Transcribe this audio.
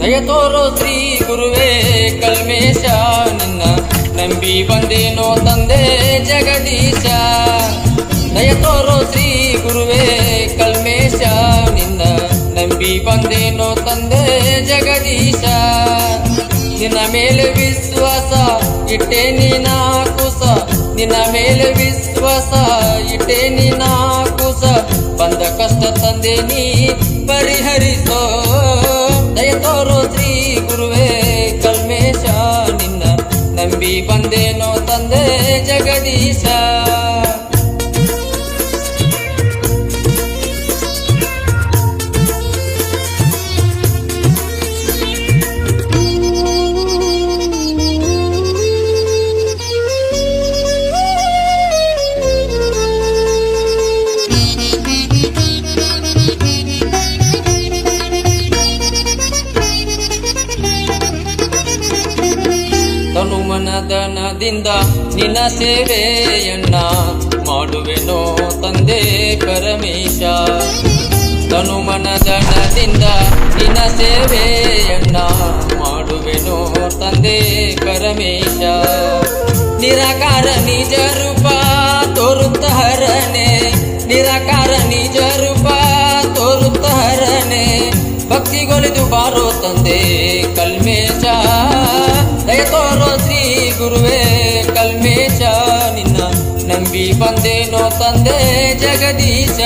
ದಯ ತೋರೋ ಶ್ರೀ ಗುರುವೇ ಕಲ್ಮೇಶ, ನಿನ್ನ ನಂಬಿ ಬಂದೇನೋ ತಂದೆ ಜಗದೀಶ. ದಯ ತೋರೋ ಶ್ರೀ ಗುರುವೇ ಕಲ್ಮೇಶ, ನಿನ್ನ ನಂಬಿ ಬಂದೇನೋ ತಂದೆ ಜಗದೀಶ. ನಿನ್ನ ಮೇಲೆ ವಿಶ್ವಾಸ ಇಟ್ಟೆ ನೀನ ಕುಸ, ನಿನ್ನ ಮೇಲೆ ವಿಶ್ವಾಸ ಇಟ್ಟೆ ನೀನ ಕುಸ. ಬಂದ ಕಷ್ಟ ತಂದೆ ನೀ ಪರಿಹರಿಸೋ. ದಯ ತೋರೋ ಶ್ರೀ ಗುರುವೇ ಕಲ್ಮೇಶ, ನಿನ್ನ ನಂಬಿ ಬಂದೇನೋ ತಂದೆ ಜಗದೀಶ. ತನುಮನದನದಿಂದ ನಿನ್ನ ಸೇವೆಯನ್ನ ಮಾಡುವೆನೋ ತಂದೆ ಪರಮೇಶ. ತನುಮನದನದಿಂದ ನಿನ್ನ ಸೇವೆಯನ್ನ ಮಾಡುವೆನೋ ತಂದೆ ಪರಮೇಶ. ನಿರಾಕಾರ ನಿಜ ರೂಪ ತೋರುತ್ತ ಹರನೆ, ನಿರಾಕಾರ ನಿಜ ರೂಪ ತೋರುತ್ತ ಹರನೆ. ಭಕ್ತಿಗೊಲಿದು ಬಾರೋ ತಂದೆ ಕಲ್ಮೇಶ. ದಯ ತೋರೋ ಶ್ರೀ ಗುರುವೇ ಕಲ್ಮೇಶ, ನಿನ್ನ ನಂಬಿ ಬಂದೇನೋ ತಂದೆ ಜಗದೀಶ.